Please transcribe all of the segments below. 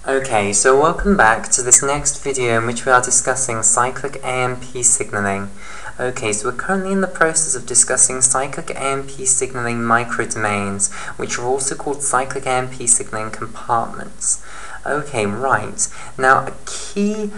Okay, so welcome back to this next video in which we are discussing cyclic AMP signaling. Okay, so we're currently in the process of discussing cyclic AMP signaling microdomains, which are also called cyclic AMP signaling compartments. Okay, right. Now, a key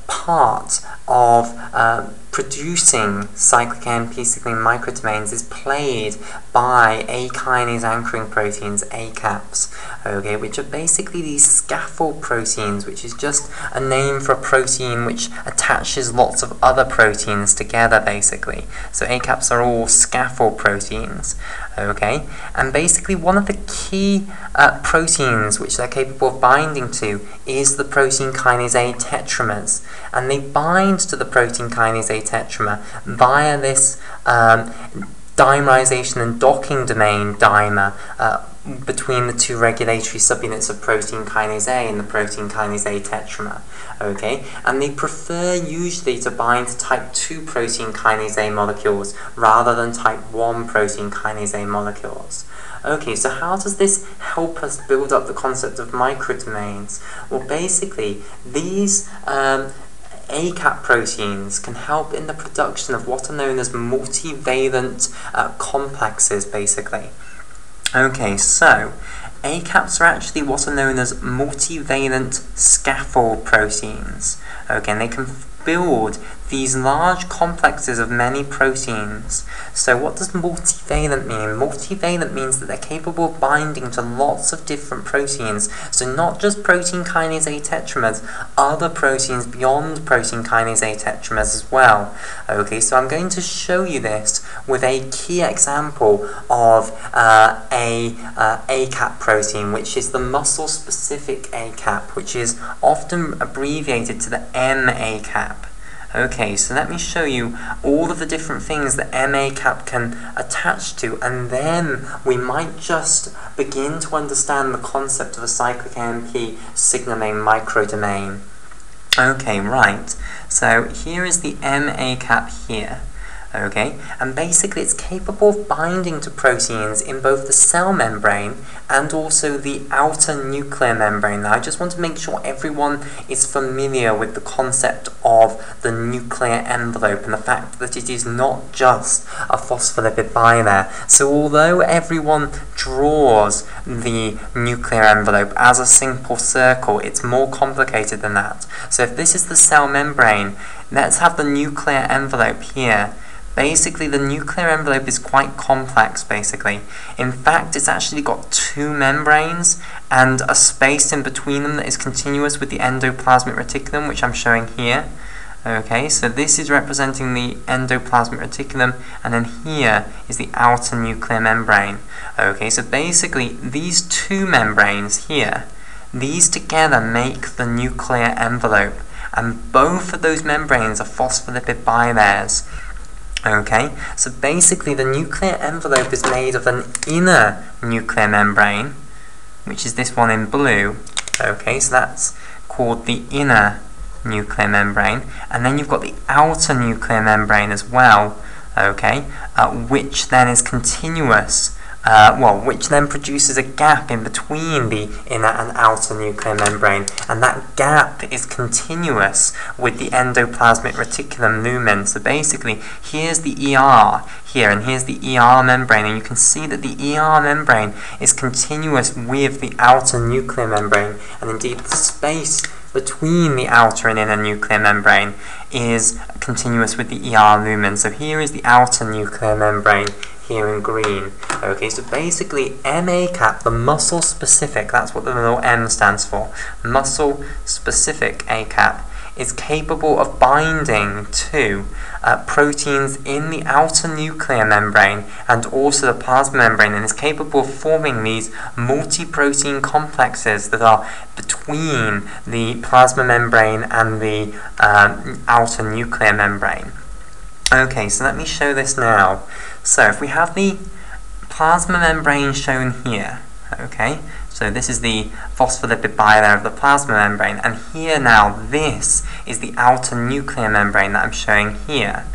part of producing cyclic AMP signaling microdomains is played by A kinase anchoring proteins, ACAPs, okay, which are basically these scaffold proteins, which is just a name for a protein which attaches lots of other proteins together, basically. So ACAPs are all scaffold proteins, okay, and basically one of the key proteins which they're capable of binding to is the protein kinase A tetramers, and they bind to the protein kinase A tetramer via this dimerization and docking domain dimer between the two regulatory subunits of protein kinase A and the protein kinase A tetramer. Okay, and they prefer usually to bind to type 2 protein kinase A molecules rather than type 1 protein kinase A molecules. Okay, so how does this help us build up the concept of microdomains? Well, basically, these ACAP proteins can help in the production of what are known as multivalent complexes, basically. Okay, so ACAPs are actually what are known as multivalent scaffold proteins. Okay, and they can build these large complexes of many proteins. So what does multivalent mean? Multivalent means that they're capable of binding to lots of different proteins. So not just protein kinase A tetramers, other proteins beyond protein kinase A tetramers as well. Okay, so I'm going to show you this with a key example of a ACAP protein, which is the muscle-specific ACAP, which is often abbreviated to the MAcap. Okay, so let me show you all of the different things that MAcap can attach to, and then we might just begin to understand the concept of a cyclic AMP signaling microdomain. Okay, right. So here is the MAcap here. Okay, and basically it's capable of binding to proteins in both the cell membrane and also the outer nuclear membrane. Now I just want to make sure everyone is familiar with the concept of the nuclear envelope and the fact that it is not just a phospholipid bilayer. So although everyone draws the nuclear envelope as a simple circle, it's more complicated than that. So if this is the cell membrane, let's have the nuclear envelope here. Basically, the nuclear envelope is quite complex, basically. In fact, it's actually got 2 membranes and a space in between them that is continuous with the endoplasmic reticulum, which I'm showing here. Okay, so this is representing the endoplasmic reticulum, and then here is the outer nuclear membrane. Okay, so basically, these 2 membranes here, these together make the nuclear envelope, and both of those membranes are phospholipid bilayers. Okay, so basically the nuclear envelope is made of an inner nuclear membrane, which is this one in blue. Okay, so that's called the inner nuclear membrane, and then you've got the outer nuclear membrane as well, okay, which then is continuous, which then produces a gap in between the inner and outer nuclear membrane, and that gap is continuous with the endoplasmic reticulum lumen. So basically, here's the ER here, and here's the ER membrane, and you can see that the ER membrane is continuous with the outer nuclear membrane, and indeed the space between the outer and inner nuclear membrane is continuous with the ER lumen. So here is the outer nuclear membrane, here in green. Okay, so basically MAcap, the muscle-specific, that's what the little M stands for, muscle-specific ACAP, is capable of binding to proteins in the outer nuclear membrane and also the plasma membrane, and is capable of forming these multi-protein complexes that are between the plasma membrane and the outer nuclear membrane. Okay, so let me show this now. So if we have the plasma membrane shown here, okay, so this is the phospholipid bilayer of the plasma membrane, and here now this is the outer nuclear membrane that I'm showing here.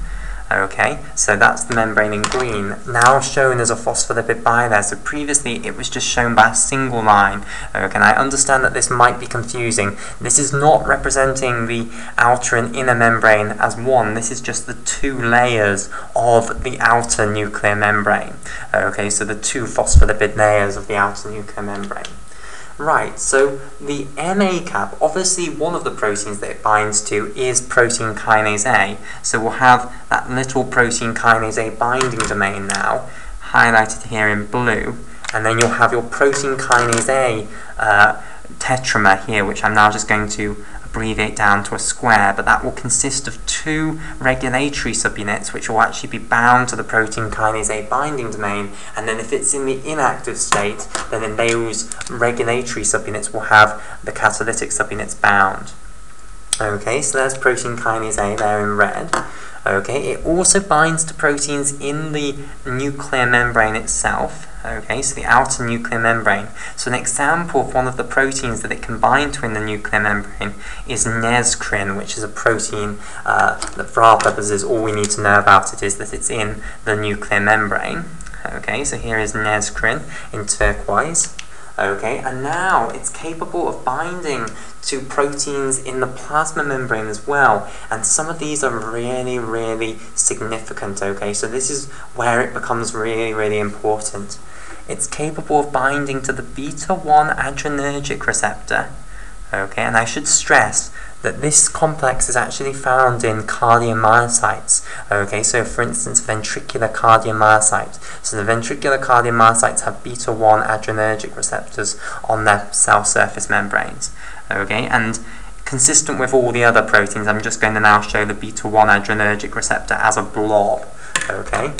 Okay, so that's the membrane in green, now shown as a phospholipid bilayer. So previously it was just shown by a single line. Okay, and I understand that this might be confusing. This is not representing the outer and inner membrane as one. This is just the two layers of the outer nuclear membrane. Okay, so the two phospholipid layers of the outer nuclear membrane. Right, so the MAcap, obviously one of the proteins that it binds to is protein kinase A. So we'll have that little protein kinase A binding domain now, highlighted here in blue, and then you'll have your protein kinase A tetramer here, which I'm now just going to abbreviate down to a square, but that will consist of two regulatory subunits which will actually be bound to the protein kinase A binding domain, and then if it's in the inactive state, then in those regulatory subunits will have the catalytic subunits bound. Okay, so there's protein kinase A there in red. Okay, it also binds to proteins in the nuclear membrane itself. Okay, so the outer nuclear membrane. So an example of one of the proteins that it can bind to in the nuclear membrane is nescrin, which is a protein that for our purposes all we need to know about it is that it's in the nuclear membrane. Okay, so here is nescrin in turquoise. Okay, and now it's capable of binding to proteins in the plasma membrane as well, and some of these are really, really significant. Okay, so this is where it becomes really, really important. It's capable of binding to the beta-1 adrenergic receptor. Okay, and I should stress that this complex is actually found in cardiomyocytes. Okay, so for instance, ventricular cardiomyocytes. So the ventricular cardiomyocytes have beta-1 adrenergic receptors on their cell surface membranes. Okay, and consistent with all the other proteins, I'm just going to now show the beta-1 adrenergic receptor as a blob. Okay,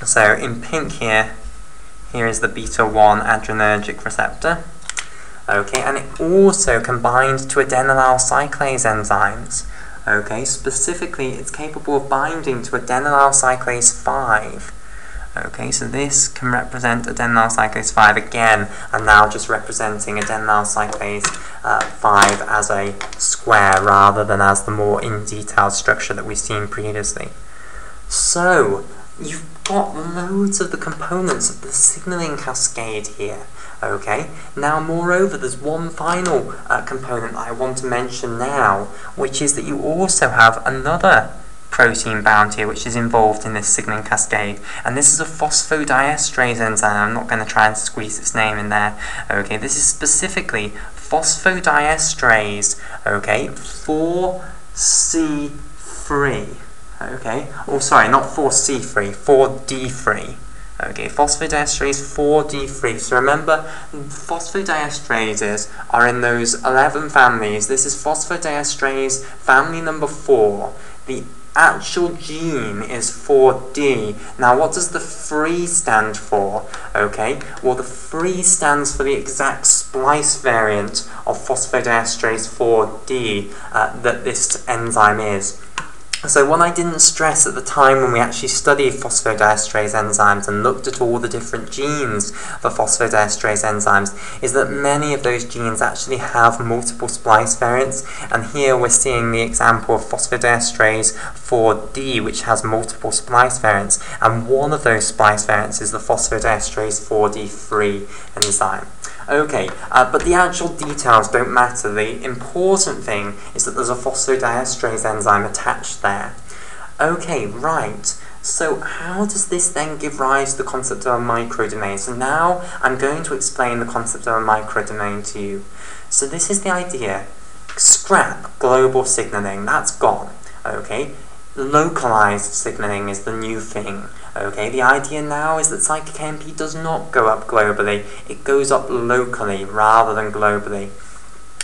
so in pink here is the beta-1 adrenergic receptor. Okay, and it also can bind to adenylyl cyclase enzymes. Okay, specifically it's capable of binding to adenylyl cyclase 5. Okay, so this can represent adenylyl cyclase 5 again, and now just representing adenylyl cyclase 5 as a square rather than as the more in-detail structure that we've seen previously. So, you've got loads of the components of the signaling cascade here. Okay, now moreover there's one final component that I want to mention now, which is that you also have another protein bound here which is involved in this signaling cascade, and this is a phosphodiesterase enzyme. I'm not going to try and squeeze its name in there. Okay, this is specifically phosphodiesterase, okay, 4C3. Okay, oh sorry, not 4C3, 4D3. Okay, phosphodiesterase 4D3. So remember, phosphodiesterases are in those 11 families. This is phosphodiesterase family number 4. The actual gene is 4D. Now, what does the 3 stand for? Okay, well, the 3 stands for the exact splice variant of phosphodiesterase 4D that this enzyme is. So what I didn't stress at the time when we actually studied phosphodiesterase enzymes and looked at all the different genes for phosphodiesterase enzymes is that many of those genes actually have multiple splice variants, and here we're seeing the example of phosphodiesterase 4D, which has multiple splice variants, and one of those splice variants is the phosphodiesterase 4D3 enzyme. Okay, but the actual details don't matter. The important thing is that there's a phosphodiesterase enzyme attached there. Okay, right. So how does this then give rise to the concept of a microdomain? So now I'm going to explain the concept of a microdomain to you. So this is the idea. Scrap global signaling, that's gone. Okay, localized signaling is the new thing. Okay, the idea now is that cyclic AMP does not go up globally, it goes up locally rather than globally.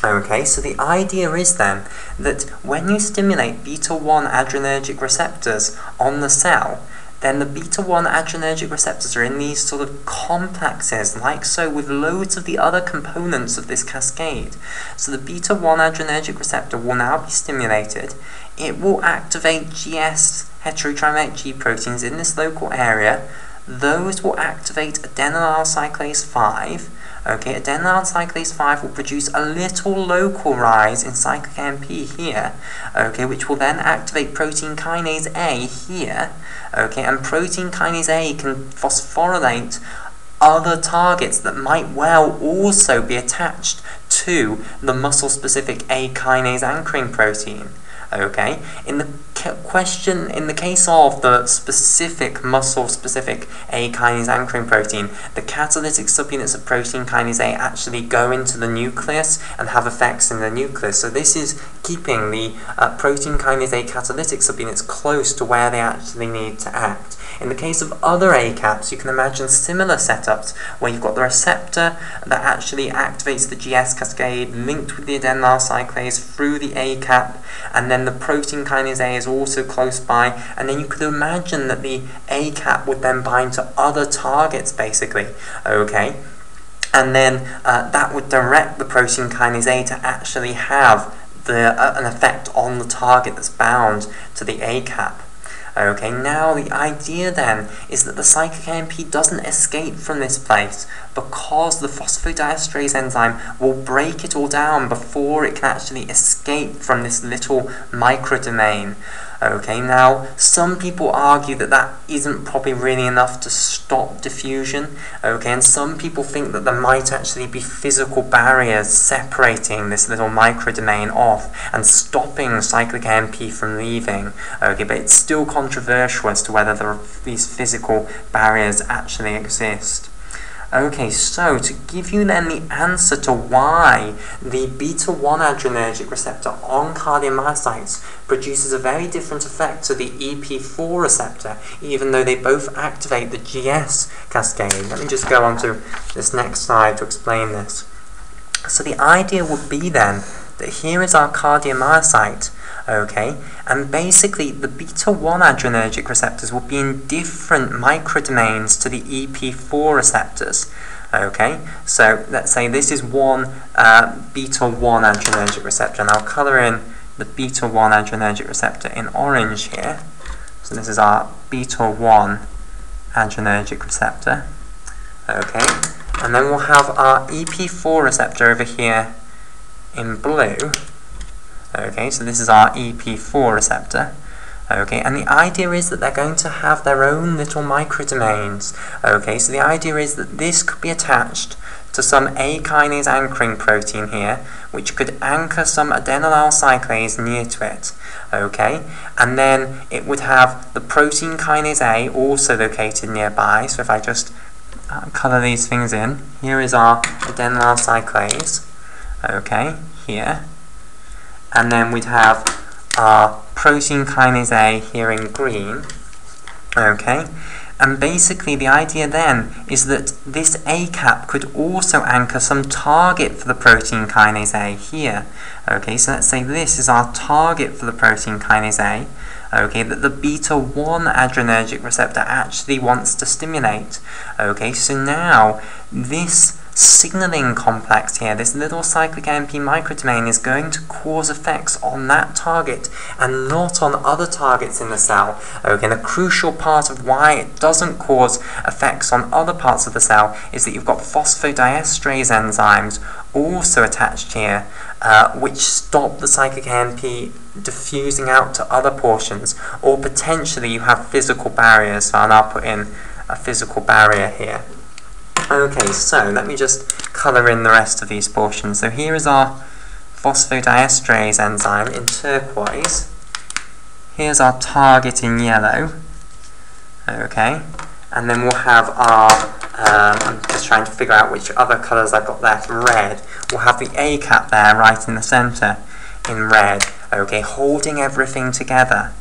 Okay, so the idea is then that when you stimulate beta-1 adrenergic receptors on the cell, then the beta-1 adrenergic receptors are in these sort of complexes, like so, with loads of the other components of this cascade. So the beta-1 adrenergic receptor will now be stimulated. It will activate GS heterotrimeric G proteins in this local area. Those will activate adenylyl cyclase 5. okay, adenylyl cyclase 5 will produce a little local rise in cyclic AMP here, okay, which will then activate protein kinase A here, okay, and protein kinase A can phosphorylate other targets that might well also be attached to the muscle-specific A kinase anchoring protein. Okay, in the case of the specific muscle-specific A kinase anchoring protein, the catalytic subunits of protein kinase A actually go into the nucleus and have effects in the nucleus. So this is keeping the protein kinase A catalytic subunits close to where they actually need to act. In the case of other ACAPs, you can imagine similar setups where you've got the receptor that actually activates the GS cascade linked with the adenylyl cyclase through the ACAP, and then the protein kinase A is also close by, and then you could imagine that the ACAP would then bind to other targets, basically, okay? And then that would direct the protein kinase A to actually have an effect on the target that's bound to the ACAP. Okay, now the idea then is that the cyclic AMP doesn't escape from this place because the phosphodiesterase enzyme will break it all down before it can actually escape from this little microdomain. Okay, now some people argue that that isn't probably really enough to stop diffusion, okay, and some people think that there might actually be physical barriers separating this little microdomain off and stopping cyclic AMP from leaving, okay, but it's still controversial as to whether these physical barriers actually exist. Okay, so to give you then the answer to why the beta-1 adrenergic receptor on cardiomyocytes produces a very different effect to the EP4 receptor, even though they both activate the GS cascade. Let me just go on to this next slide to explain this. So the idea would be then that here is our cardiomyocyte, okay, and basically the beta-1 adrenergic receptors will be in different microdomains to the EP4 receptors, okay. So let's say this is one beta-1 adrenergic receptor, and I'll colour in the beta-1 adrenergic receptor in orange here. So this is our beta-1 adrenergic receptor, okay, and then we'll have our EP4 receptor over here in blue. Okay, so this is our EP4 receptor. Okay, and the idea is that they're going to have their own little microdomains. Okay, so the idea is that this could be attached to some A kinase anchoring protein here, which could anchor some adenylyl cyclase near to it. Okay, and then it would have the protein kinase A also located nearby. So if I just colour these things in, here is our adenylyl cyclase. Okay, here. And then we'd have our protein kinase A here in green, okay, and basically the idea then is that this ACAP could also anchor some target for the protein kinase A here, okay, so let's say this is our target for the protein kinase A, okay, that the beta-1 adrenergic receptor actually wants to stimulate, okay, so now this signaling complex here, this little cyclic AMP microdomain, is going to cause effects on that target and not on other targets in the cell. Okay, and a crucial part of why it doesn't cause effects on other parts of the cell is that you've got phosphodiesterase enzymes also attached here, which stop the cyclic AMP diffusing out to other portions, or potentially you have physical barriers, so I'll now put in a physical barrier here. Okay, so let me just colour in the rest of these portions. So here is our phosphodiesterase enzyme in turquoise. Here's our target in yellow. Okay, and then we'll have our, I'm just trying to figure out which other colours I've got left, red. We'll have the ACAP there right in the centre in red, okay, holding everything together.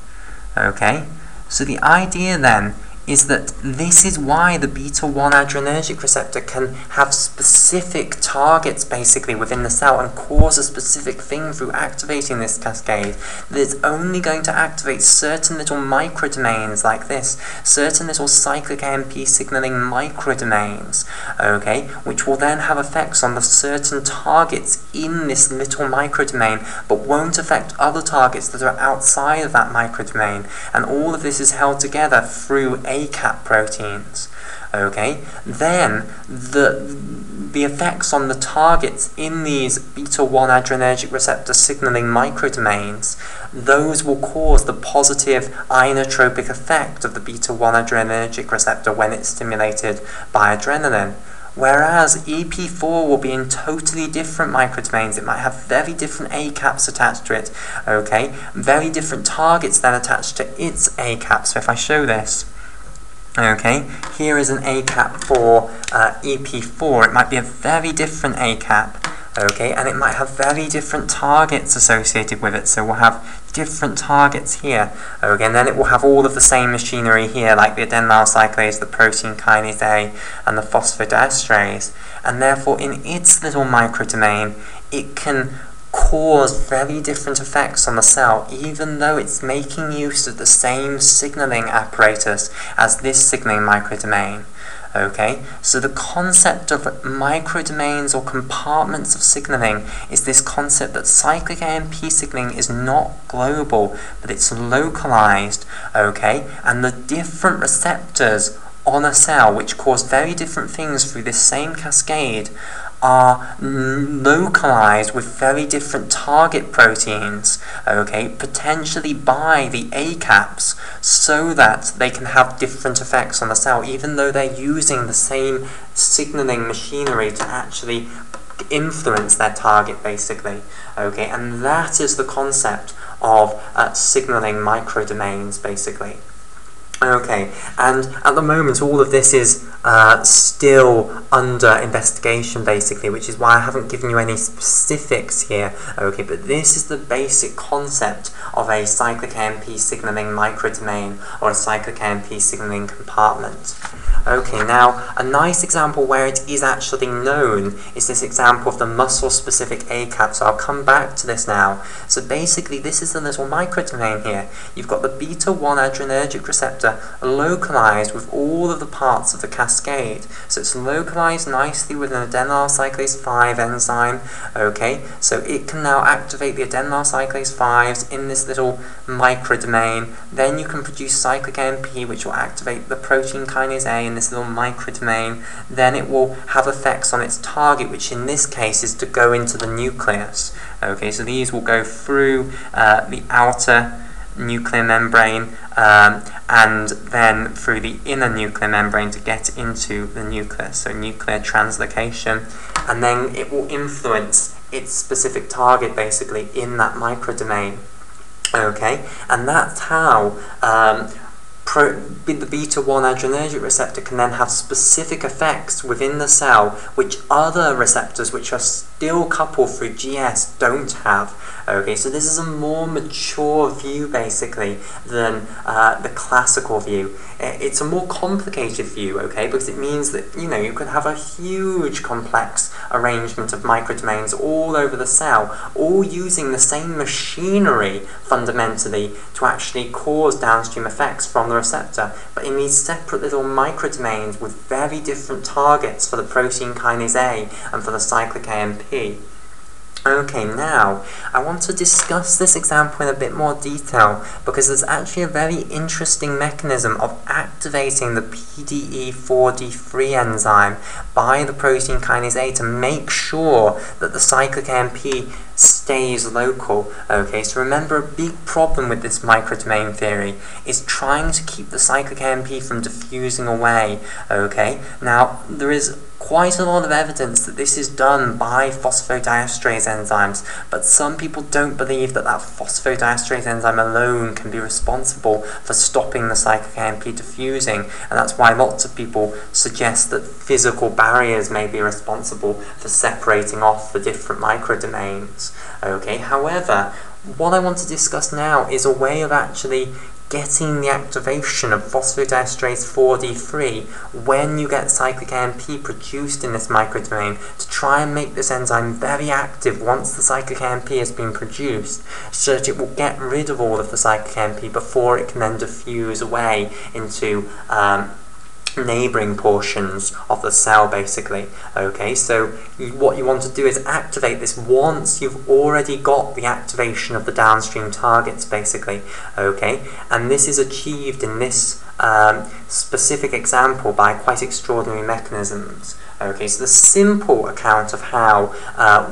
Okay, so the idea then is that this is why the beta-1 adrenergic receptor can have specific targets basically within the cell and cause a specific thing through activating this cascade. That it's only going to activate certain little microdomains like this, certain little cyclic AMP signaling microdomains, okay, which will then have effects on the certain targets in this little microdomain, but won't affect other targets that are outside of that microdomain. And all of this is held together through ACAP proteins. okay, then the effects on the targets in these beta-1 adrenergic receptor signaling microdomains, those will cause the positive ionotropic effect of the beta-1 adrenergic receptor when it's stimulated by adrenaline. Whereas EP4 will be in totally different microdomains. It might have very different ACAPs attached to it, okay? Very different targets then attached to its ACAP. So if I show this, okay, here is an ACAP for EP4. It might be a very different ACAP, okay, and it might have very different targets associated with it. So we'll have different targets here, okay, and then it will have all of the same machinery here, like the adenylyl cyclase, the protein kinase A, and the phosphodiesterase, and therefore in its little microdomain, it can cause very different effects on the cell, even though it's making use of the same signaling apparatus as this signaling microdomain. Okay, so the concept of microdomains or compartments of signaling is this concept that cyclic AMP signaling is not global, but it's localized, okay, and the different receptors on a cell which cause very different things through this same cascade are localized with very different target proteins, okay, potentially by the ACAPs, so that they can have different effects on the cell, even though they're using the same signaling machinery to actually influence their target, basically, okay, and that is the concept of signaling microdomains, basically. Okay, and at the moment all of this is still under investigation, basically, which is why I haven't given you any specifics here, okay, but this is the basic concept of a cyclic AMP signaling microdomain or a cyclic AMP signaling compartment. Okay, now a nice example where it is actually known is this example of the muscle-specific ACAP, so I'll come back to this now. So basically this is a little microdomain here. You've got the beta-1 adrenergic receptor localized with all of the parts of the cascade. So it's localized nicely with an adenylyl cyclase 5 enzyme, okay, so it can now activate the adenylyl cyclase 5s in this little microdomain. Then you can produce cyclic AMP, which will activate the protein kinase A in this little microdomain. Then it will have effects on its target, which in this case is to go into the nucleus. Okay, so these will go through the outer nuclear membrane and then through the inner nuclear membrane to get into the nucleus, so nuclear translocation, and then it will influence its specific target basically in that microdomain. Okay, and that's how the beta-1 adrenergic receptor can then have specific effects within the cell which other receptors which are still coupled through GS don't have. Okay, so this is a more mature view basically than the classical view. It's a more complicated view, okay, because it means that, you know, you could have a huge complex arrangement of microdomains all over the cell, all using the same machinery fundamentally to actually cause downstream effects from the receptor, but in these separate little microdomains with very different targets for the protein kinase A and for the cyclic AMP. Okay, now I want to discuss this example in a bit more detail because there's actually a very interesting mechanism of activating the PDE4D3 enzyme by the protein kinase A to make sure that the cyclic AMP stays local. Okay, so remember, a big problem with this microdomain theory is trying to keep the cyclic AMP from diffusing away. Okay, now there is quite a lot of evidence that this is done by phosphodiesterase enzymes, but some people don't believe that that phosphodiesterase enzyme alone can be responsible for stopping the cyclic AMP diffusing, and that's why lots of people suggest that physical barriers may be responsible for separating off the different microdomains. Okay, however, what I want to discuss now is a way of actually getting the activation of phosphodiesterase 4D3 when you get cyclic AMP produced in this microdomain to try and make this enzyme very active once the cyclic AMP has been produced, so that it will get rid of all of the cyclic AMP before it can then diffuse away into neighboring portions of the cell, basically. Okay, so what you want to do is activate this once you've already got the activation of the downstream targets, basically. Okay, and this is achieved in this specific example by quite extraordinary mechanisms. Okay, so the simple account of how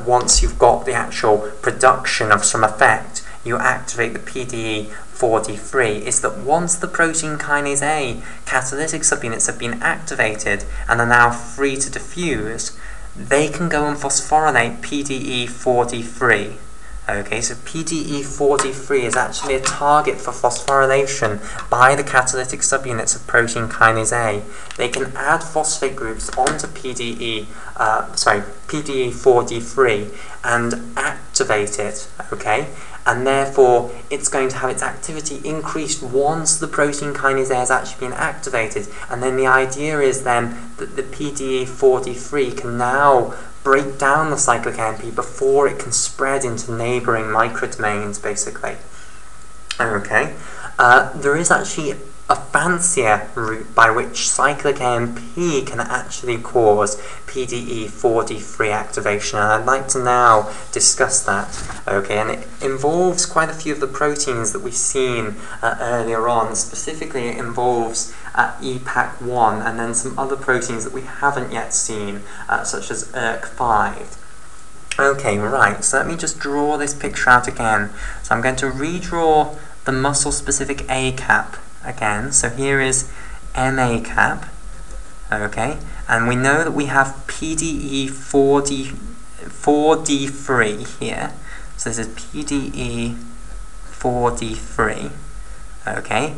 once you've got the actual production of some effect, you activate the PDE4D3 is that once the protein kinase A catalytic subunits have been activated and are now free to diffuse, they can go and phosphorylate PDE4D3. Okay, so PDE4D3 is actually a target for phosphorylation by the catalytic subunits of protein kinase A. They can add phosphate groups onto PDE4D3 and activate it, okay? And therefore, it's going to have its activity increased once the protein kinase A has actually been activated. And then the idea is then that the PDE4D3 can now break down the cyclic AMP before it can spread into neighbouring microdomains, basically. Okay, there is actually a fancier route by which cyclic AMP can actually cause PDE4D3 activation, and I'd like to now discuss that. Okay, and it involves quite a few of the proteins that we've seen earlier on. Specifically, it involves Epac1 and then some other proteins that we haven't yet seen, such as ERK5. Okay, right, so let me just draw this picture out again. So I'm going to redraw the muscle-specific ACAP again. So here is MAcap, okay, and we know that we have PDE4D3 here. So this is PDE4D3, okay,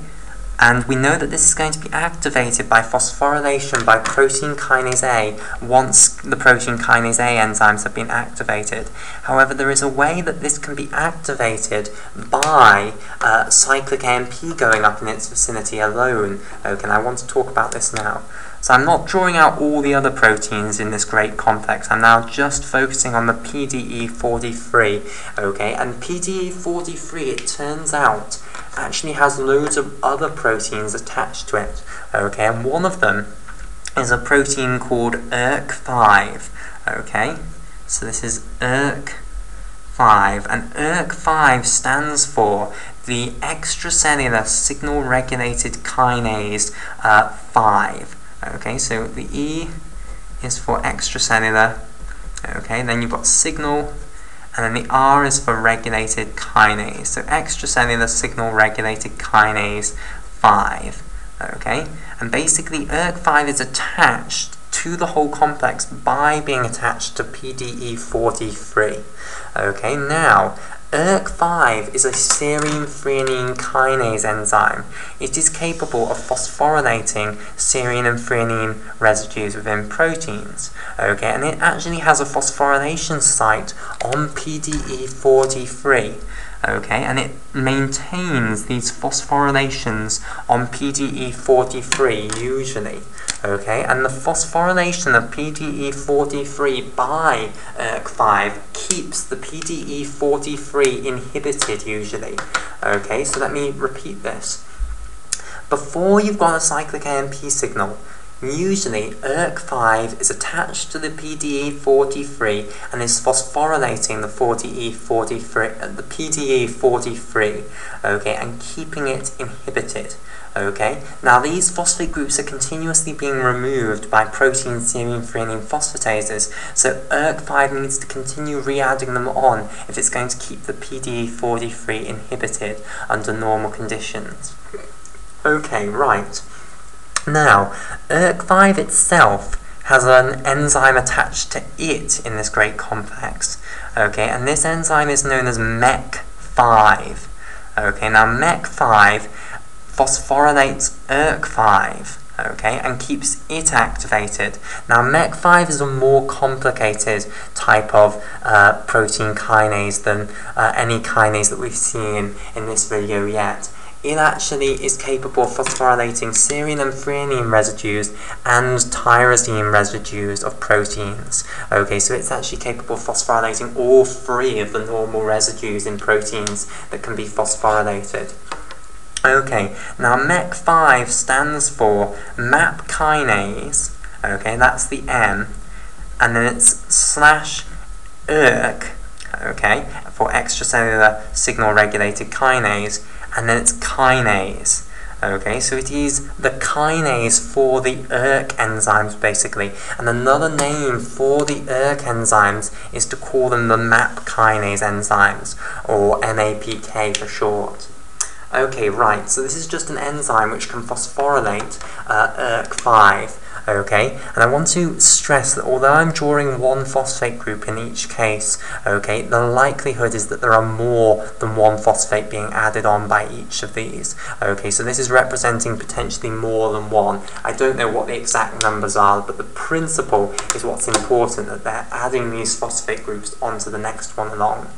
and we know that this is going to be activated by phosphorylation by protein kinase A once the protein kinase A enzymes have been activated. However, there is a way that this can be activated by cyclic AMP going up in its vicinity alone. Okay, and I want to talk about this now. So I'm not drawing out all the other proteins in this great complex. I'm now just focusing on the PDE4D3. Okay, and PDE4D3, it turns out, actually has loads of other proteins attached to it. Okay, and one of them is a protein called ERK5. Okay, so this is ERK5, and ERK5 stands for the extracellular signal regulated kinase 5. Okay, so the E is for extracellular, okay, then you've got signal, and then the R is for regulated kinase, so extracellular signal regulated kinase 5, okay, and basically ERK5 is attached to the whole complex by being attached to PDE4D3, okay. Now, ERK5 is a serine-threonine kinase enzyme. It is capable of phosphorylating serine and threonine residues within proteins. Okay, and it actually has a phosphorylation site on PDE4D3. Okay, and it maintains these phosphorylations on PDE4D3 usually. Okay, and the phosphorylation of PDE4D3 by ERK5 keeps the PDE4D3 inhibited usually. Okay, so let me repeat this. Before you've got a cyclic AMP signal, usually ERK5 is attached to the PDE4D3 and is phosphorylating the PDE4D3, okay, and keeping it inhibited. Okay, now these phosphate groups are continuously being removed by protein serine threonine phosphatases, so ERK5 needs to continue re-adding them on if it's going to keep the PDE4D3 inhibited under normal conditions. Okay, right. Now, ERK5 itself has an enzyme attached to it in this great complex. Okay, and this enzyme is known as MAC5. Okay, now MAC5 phosphorylates ERK5, okay, and keeps it activated. Now, MAC5 is a more complicated type of protein kinase than any kinase that we've seen in this video yet. It actually is capable of phosphorylating serine and threonine residues and tyrosine residues of proteins. Okay, so it's actually capable of phosphorylating all three of the normal residues in proteins that can be phosphorylated. Okay, now MAC5 stands for MAP kinase, okay, that's the M, and then it's slash ERK, okay, for extracellular signal regulated kinase, and then it's kinase. Okay, so it is the kinase for the ERK enzymes, basically. And another name for the ERK enzymes is to call them the MAP kinase enzymes, or MAPK for short. Okay, right, so this is just an enzyme which can phosphorylate ERK5. Okay, and I want to stress that although I'm drawing one phosphate group in each case, okay, the likelihood is that there are more than one phosphate being added on by each of these. Okay, so this is representing potentially more than one. I don't know what the exact numbers are, but the principle is what's important, that they're adding these phosphate groups onto the next one along.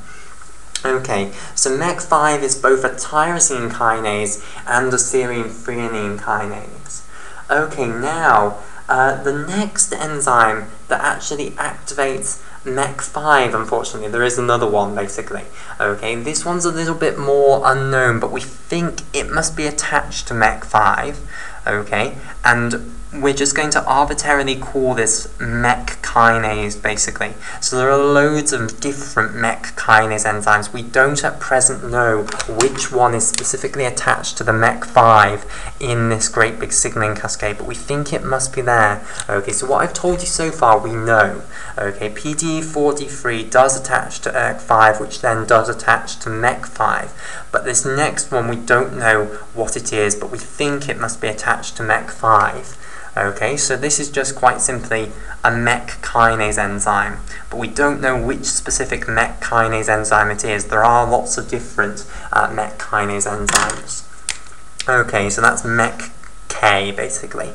Okay, so MAC5 is both a tyrosine kinase and a serine threonine kinase. Okay, now, the next enzyme that actually activates MAC5, unfortunately, there is another one basically. Okay, this one's a little bit more unknown, but we think it must be attached to MAC5. Okay, and we're just going to arbitrarily call this MEC kinase, basically. So there are loads of different MEC kinase enzymes. We don't at present know which one is specifically attached to the MEC5 in this great big signaling cascade, but we think it must be there. Okay, so what I've told you so far, we know. Okay, PDE43 does attach to ERK5, which then does attach to MEC5. But this next one, we don't know what it is, but we think it must be attached to MEC5. Okay, so this is just quite simply a MEC kinase enzyme, but we don't know which specific MEC kinase enzyme it is. There are lots of different MEC kinase enzymes. Okay, so that's MEC K, basically.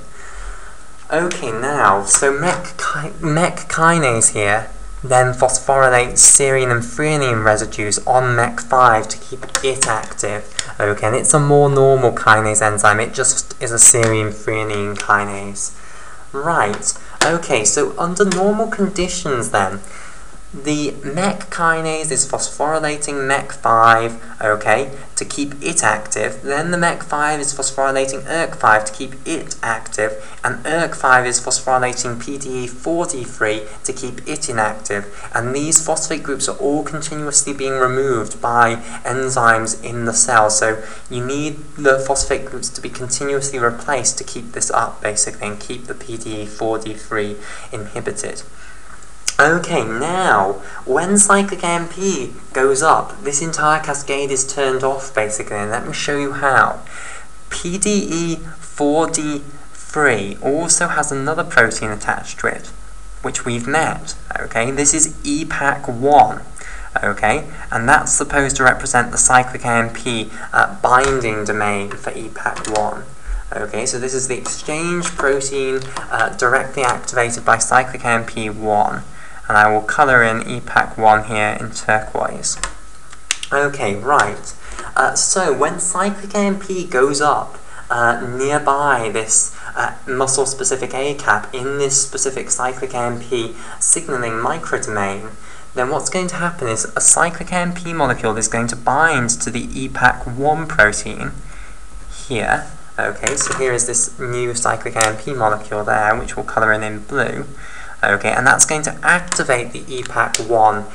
Okay, now, so MEC kinase here then phosphorylates serine and threonine residues on MEC5 to keep it active. Okay, and it's a more normal kinase enzyme, it just is a serine threonine kinase. Right, okay, so under normal conditions then, the MEC kinase is phosphorylating MEC5, okay, to keep it active. Then the MEC5 is phosphorylating ERK5 to keep it active, and ERK5 is phosphorylating PDE43 to keep it inactive. And these phosphate groups are all continuously being removed by enzymes in the cell. So you need the phosphate groups to be continuously replaced to keep this up, basically, and keep the PDE43 inhibited. Okay, now, when cyclic AMP goes up, this entire cascade is turned off, basically, and let me show you how. PDE4D3 also has another protein attached to it, which we've met, okay? This is Epac1, okay? And that's supposed to represent the cyclic AMP binding domain for Epac1. Okay, so this is the exchange protein directly activated by cyclic AMP1. And I will colour in Epac1 here in turquoise. Okay, right. So when cyclic AMP goes up nearby this muscle-specific ACAP in this specific cyclic AMP signalling microdomain, then what's going to happen is a cyclic AMP molecule is going to bind to the Epac1 protein here. Okay, so here is this new cyclic AMP molecule there, which we'll colour in blue. Okay, and that's going to activate the Epac1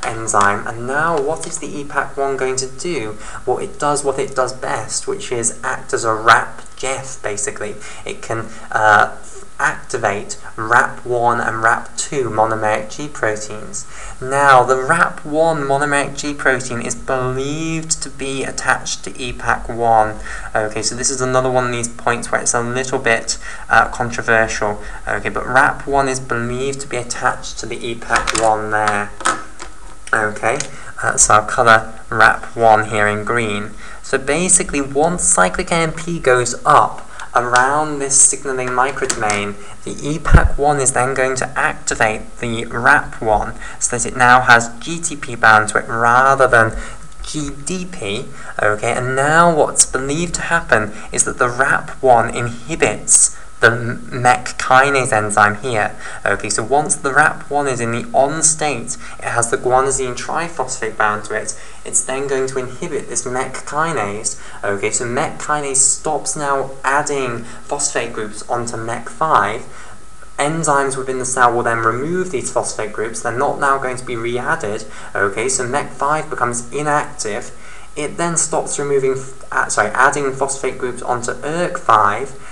enzyme. And now what is the Epac1 going to do? Well, it does what it does best, which is act as a RAP-GEF, basically. It can activate RAP1 and RAP2 monomeric G proteins. Now, the RAP1 monomeric G protein is believed to be attached to Epac1. Okay, so this is another one of these points where it's a little bit controversial. Okay, but RAP1 is believed to be attached to the Epac1 there. Okay, so I'll colour RAP1 here in green. So basically, once cyclic AMP goes up around this signaling microdomain, the Epac1 is then going to activate the RAP1 so that it now has GTP bound to it rather than GDP. Okay, and now what's believed to happen is that the RAP1 inhibits the the MEC kinase enzyme here. Okay, so once the RAP1 is in the on state, it has the guanosine triphosphate bound to it. It's then going to inhibit this MEC kinase. Okay, so MEC kinase stops now adding phosphate groups onto MEC5. Enzymes within the cell will then remove these phosphate groups. They're not now going to be re-added. Okay, so MEC5 becomes inactive. It then stops adding phosphate groups onto ERK5.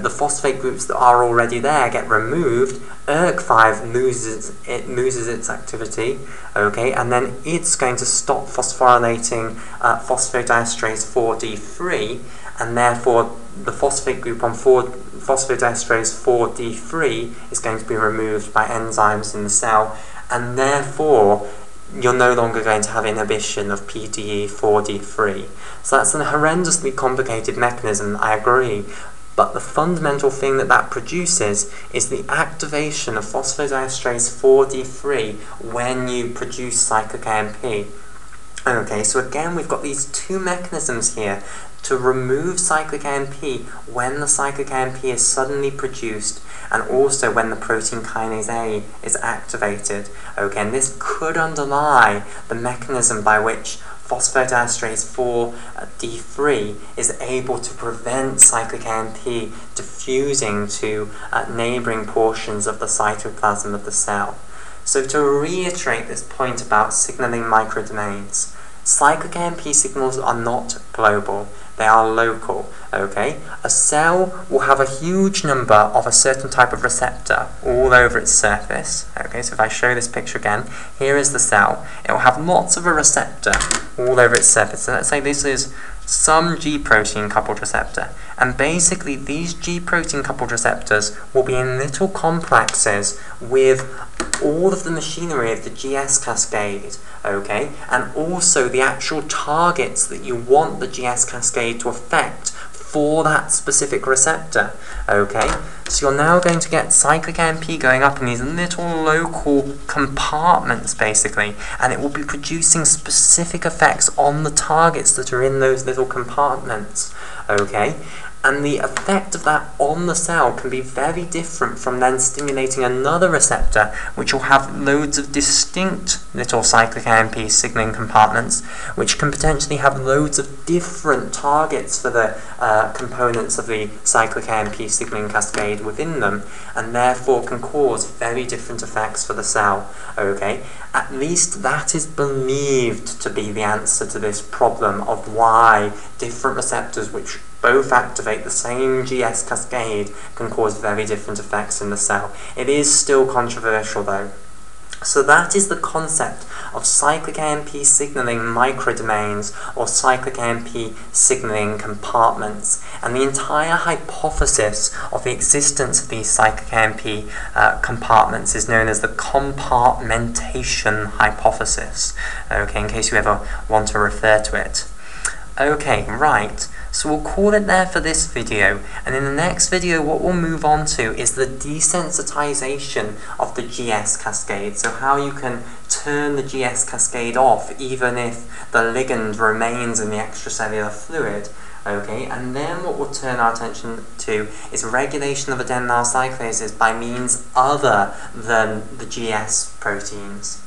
The phosphate groups that are already there get removed. ERK5 loses its activity. Okay, and then it's going to stop phosphorylating phosphodiesterase 4D3, and therefore the phosphate group on phosphodiesterase 4D3 is going to be removed by enzymes in the cell, and therefore you're no longer going to have inhibition of PDE4D3. So that's a horrendously complicated mechanism, I agree, but the fundamental thing that produces is the activation of phosphodiesterase 4D3 when you produce cyclic AMP. Okay, so again we've got these two mechanisms here to remove cyclic AMP when the cyclic AMP is suddenly produced, and also when the protein kinase A is activated. Okay, and this could underlie the mechanism by which phosphodiesterase 4D3 is able to prevent cyclic AMP diffusing to neighbouring portions of the cytoplasm of the cell. So to reiterate this point about signalling microdomains, cyclic AMP signals are not global, they are local. Okay? A cell will have a huge number of a certain type of receptor all over its surface. Okay, so if I show this picture again, here is the cell. It will have lots of a receptor all over its surface. So let's say this is some G protein coupled receptor, and basically these G protein coupled receptors will be in little complexes with all of the machinery of the GS cascade, okay, and also the actual targets that you want the GS cascade to affect for that specific receptor. Okay, so you're now going to get cyclic AMP going up in these little local compartments basically, and it will be producing specific effects on the targets that are in those little compartments. Okay, and the effect of that on the cell can be very different from then stimulating another receptor, which will have loads of distinct little cyclic AMP signaling compartments, which can potentially have loads of different targets for the components of the cyclic AMP signaling cascade within them, and therefore can cause very different effects for the cell. Okay, at least that is believed to be the answer to this problem of why different receptors which both activate the same GS cascade can cause very different effects in the cell. It is still controversial though. So that is the concept of cyclic AMP signaling microdomains or cyclic AMP signaling compartments, and the entire hypothesis of the existence of these cyclic AMP compartments is known as the compartmentation hypothesis, okay, in case you ever want to refer to it. Okay, right, so we'll call it there for this video, and in the next video what we'll move on to is the desensitization of the GS cascade, so how you can turn the GS cascade off even if the ligand remains in the extracellular fluid. Okay, and then what we'll turn our attention to is regulation of adenylyl cyclases by means other than the GS proteins.